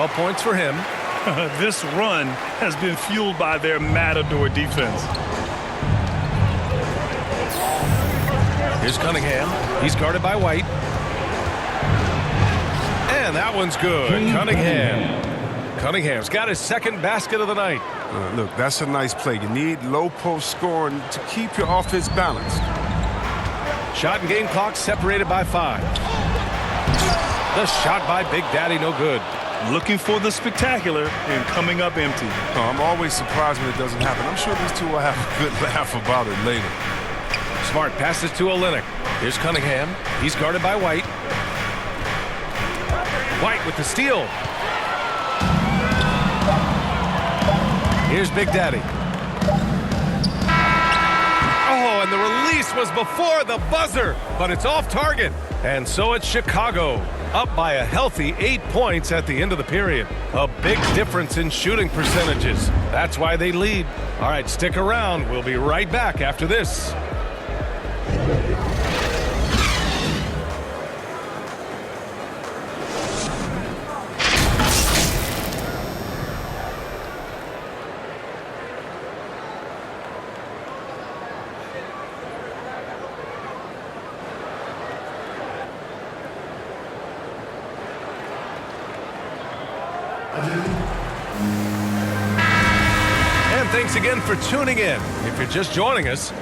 12 points for him. This run has been fueled by their Matador defense. Here's Cunningham. He's guarded by White. And that one's good. Cunningham's got his second basket of the night. Look, that's a nice play. You need low post scoring to keep your offense balanced. Shot and game clock separated by 5. The shot by Big Daddy, no good. Looking for the spectacular and coming up empty. Oh, I'm always surprised when it doesn't happen. I'm sure these two will have a good laugh about it later. Smart passes to Olynyk. Here's Cunningham. He's guarded by White. White with the steal. Here's Big Daddy. Oh, and the release was before the buzzer, but it's off target. And so it's Chicago, up by a healthy 8 points at the end of the period. A big difference in shooting percentages. That's why they lead. All right, stick around. We'll be right back after this. And thanks again for tuning in. If you're just joining us,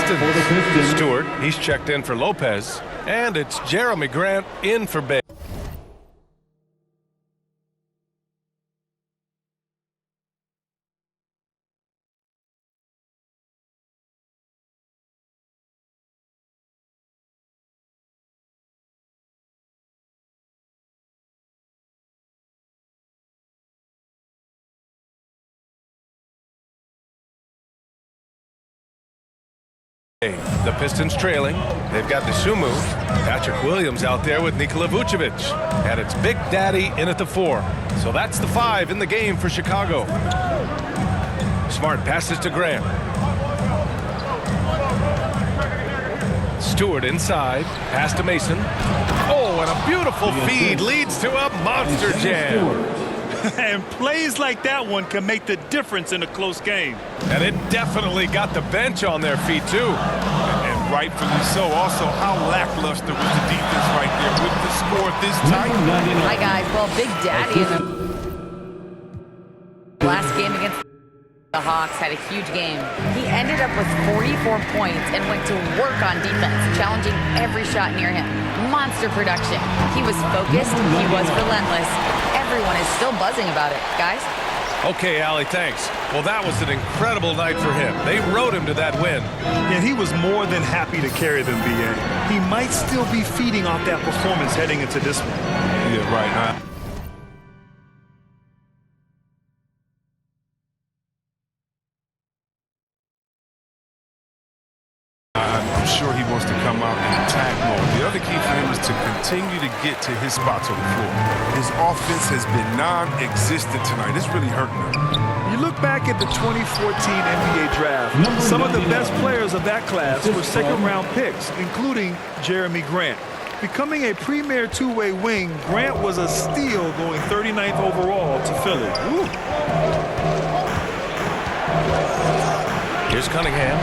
for the Pistons, Stewart, he's checked in for Lopez, and it's Jeremy Grant in for Bay. The Pistons trailing. They've got Dosunmu. Patrick Williams out there with Nikola Vucevic. And it's Big Daddy in at the 4. So that's the 5 in the game for Chicago. Smart passes to Grant. Stewart inside. Pass to Mason. Oh, and a beautiful feed leads to a monster jam. And plays like that one can make the difference in a close game. And it definitely got the bench on their feet, too. And rightfully so. Also, how lackluster was the defense right there with the score this tight. Hi, guys. Well, Big Daddy in the last game against the Hawks had a huge game. He ended up with 44 points and went to work on defense, challenging every shot near him. Monster production. He was focused. He was relentless. Everyone is still buzzing about it, guys. Okay, Allie, thanks. Well, that was an incredible night for him. They rode him to that win. And he was more than happy to carry them, B.A. He might still be feeding off that performance heading into this one. Yeah, right now. I'm sure he wants to come out in attack mode. The other key for him is to continue to get to his spots on the floor. His offense has been non-existent tonight. It's really hurting him. You look back at the 2014 NBA draft, some of the best players of that class were second-round picks, including Jeremy Grant. Becoming a premier two-way wing, Grant was a steal going 39th overall to Philly. Woo. Here's Cunningham.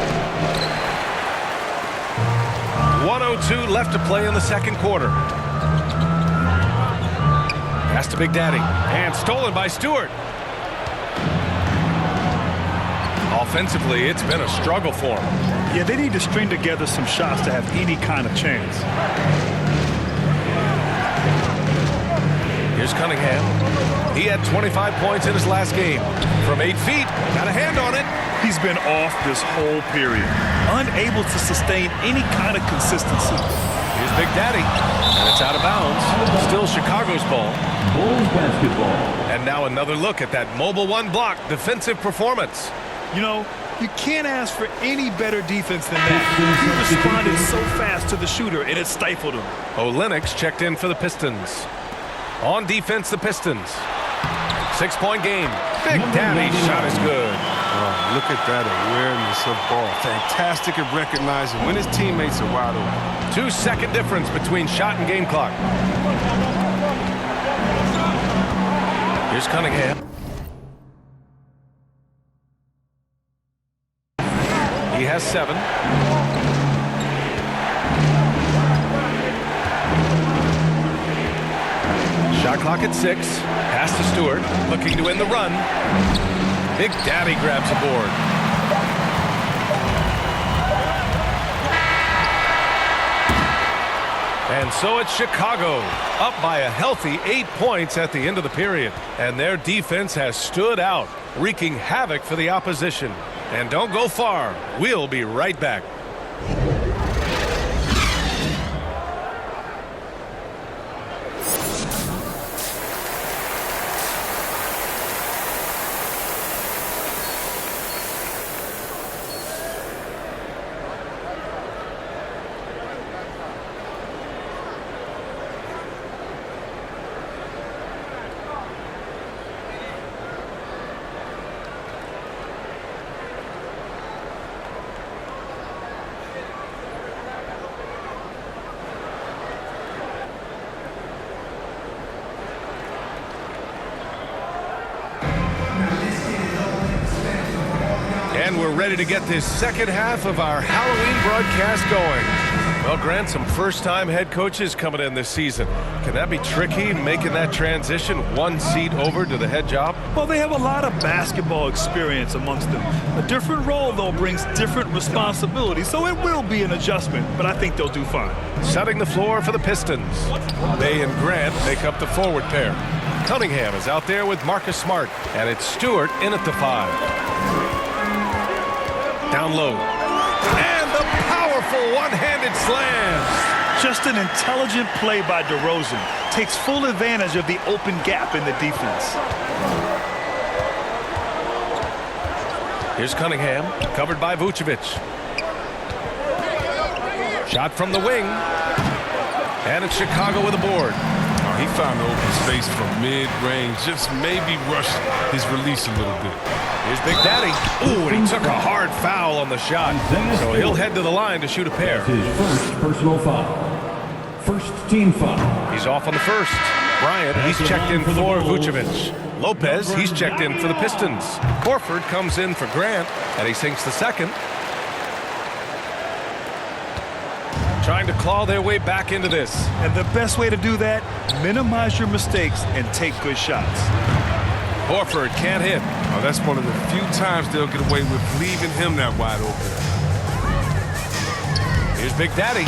1:02 left to play in the second quarter. Pass to Big Daddy. And stolen by Stewart. Offensively, it's been a struggle for him. Yeah, they need to string together some shots to have any kind of chance. Here's Cunningham. He had 25 points in his last game. From 8 feet, got a hand on it. He's been off this whole period, unable to sustain any kind of consistency. Here's Big Daddy, and it's out of bounds. Still Chicago's ball. Bulls basketball. And now another look at that mobile one block defensive performance. You know, you can't ask for any better defense than that. He responded so fast to the shooter, and it stifled him. Olynyk's checked in for the Pistons. On defense, the Pistons. 6-point game. Big Daddy's shot is good. Oh, look at that awareness of ball. Fantastic at recognizing when his teammates are wide open. 2-second difference between shot and game clock. Here's Cunningham. He has 7. Shot clock at 6. Pass to Stewart. Looking to win the run. Big Daddy grabs a board. And so it's Chicago, up by a healthy 8 points at the end of the period. And their defense has stood out, wreaking havoc for the opposition. And don't go far. We'll be right back. And we're ready to get this second half of our Halloween broadcast going. Well, Grant, some first-time head coaches coming in this season. Can that be tricky, making that transition one seat over to the head job? Well, they have a lot of basketball experience amongst them. A different role, though, brings different responsibilities, so it will be an adjustment, but I think they'll do fine. Setting the floor for the Pistons. Bay and Grant make up the forward pair. Cunningham is out there with Marcus Smart, and it's Stewart in at the 5. Down low. And the powerful one-handed slam. Just an intelligent play by DeRozan. Takes full advantage of the open gap in the defense. Here's Cunningham, covered by Vucevic. Shot from the wing. And it's Chicago with a board. Oh, he found the open space from mid-range. Just maybe rushed his release a little bit. Here's Big Daddy. Ooh, and he took a hard foul on the shot. So he'll head to the line to shoot a pair. His first personal foul. First team foul. He's off on the first. Bryant, he's checked in for Vucevic. Lopez, he's checked in for the Pistons. Horford comes in for Grant, and he sinks the second. Trying to claw their way back into this. And the best way to do that, minimize your mistakes and take good shots. Horford can't hit. Oh, that's one of the few times they'll get away with leaving him that wide open. Here's Big Daddy.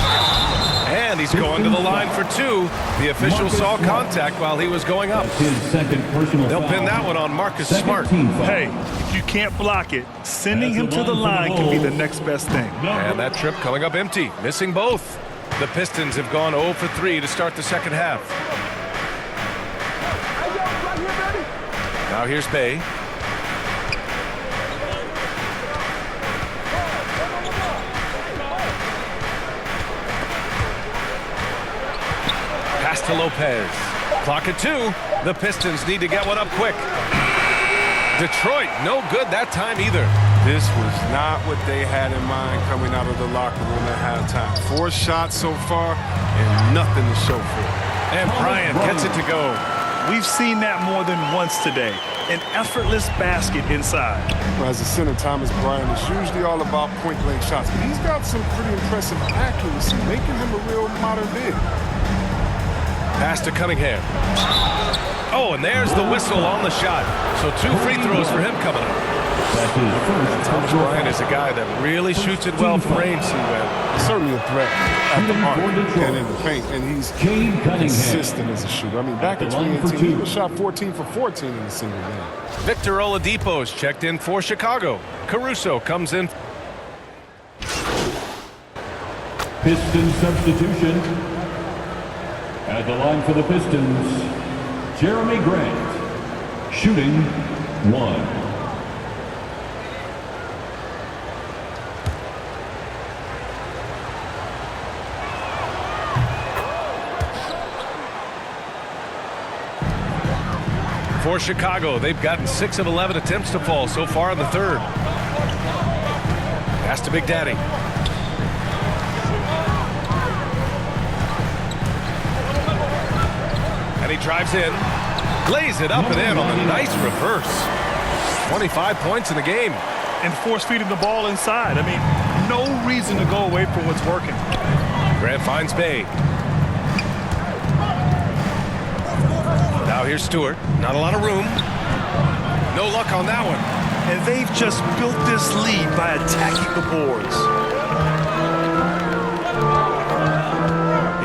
And he's going to the line for 2. The official saw contact while he was going up. His second personal They'll foul. pin that one on Marcus Second Smart. team foul. Hey, if you can't block it, sending him to the line can be the next best thing. And that trip coming up empty, missing both. The Pistons have gone 0 for 3 to start the second half. Now here's Bay. Pass to Lopez. Clock at 2. The Pistons need to get one up quick. Detroit, no good that time either. This was not what they had in mind coming out of the locker room at halftime. 4 shots so far and nothing to show for it. And Bryant gets it to go. We've seen that more than once today. An effortless basket inside. As a center, Thomas Bryant is usually all about point-blank shots, but he's got some pretty impressive accuracy, making him a real modern big. Pass to Cunningham. Oh, and there's the whistle on the shot. So 2 free throws for him coming up. That's his first Thomas personal Bryant is a guy that really shoots it well from range, Certainly a threat at the arc for Detroit. and in the paint, and he's Cade Cunningham. consistent as a shooter. I mean, back in At the line for 2018, he 2. was shot 14 for 14 in a single game. Victor Oladipo's checked in for Chicago. Caruso comes in. Pistons substitution. At the line for the Pistons, Jeremy Grant. Shooting 1. for Chicago. They've gotten 6 of 11 attempts to fall so far in the third. Pass to Big Daddy. And he drives in. Lays it up and in on a nice reverse. 25 points in the game. And force-feeding the ball inside. I mean, no reason to go away from what's working. Grant finds Bay. Now here's Stewart. Not a lot of room. No luck on that one. And they've just built this lead by attacking the boards.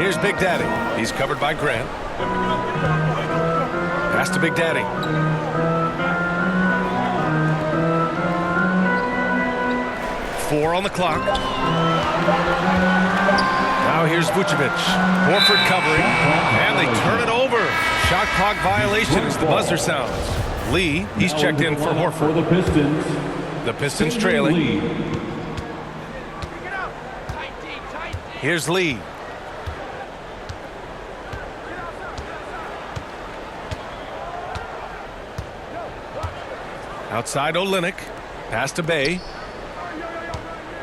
Here's Big Daddy. He's covered by Grant. Pass to Big Daddy. Four on the clock. Now here's Vucevic. Horford covering. And they turn it over. Shot clock violation as the buzzer sounds. Lee, he's checked in for Horford. For the Pistons. The Pistons trailing. Here's Lee. Outside Olynyk. Pass to Bay.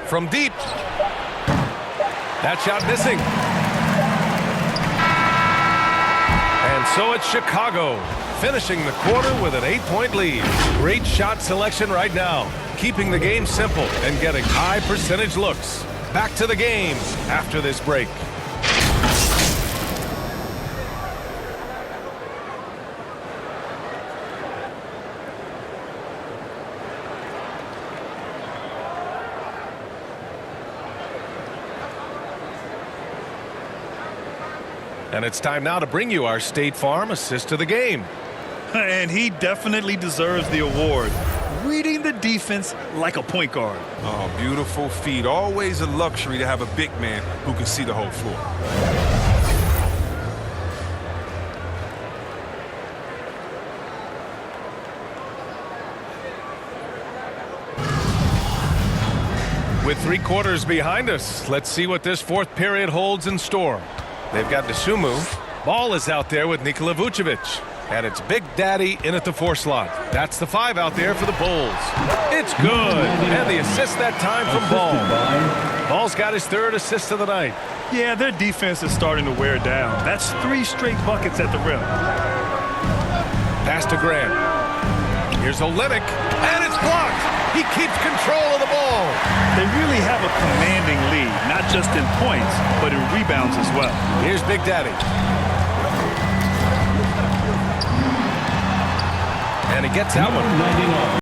From deep. That shot missing. And so it's Chicago, finishing the quarter with an 8-point lead. Great shot selection right now, keeping the game simple and getting high percentage looks. Back to the game after this break. And it's time now to bring you our State Farm assist to the game. And he definitely deserves the award. Reading the defense like a point guard. Oh, beautiful feed. Always a luxury to have a big man who can see the whole floor. With 3 quarters behind us, let's see what this fourth period holds in store. They've got Dosunmu. Ball is out there with Nikola Vucevic. And it's Big Daddy in at the 4 slot. That's the 5 out there for the Bulls. It's good. And the assist that time from Ball. Ball's got his 3rd assist of the night. Yeah, their defense is starting to wear down. That's 3 straight buckets at the rim. Pass to Grant. Here's Olynyk. And it's blocked. He keeps control of the ball. They really have a commanding lead, not just in points, but in rebounds as well. Here's Big Daddy. And he gets that one.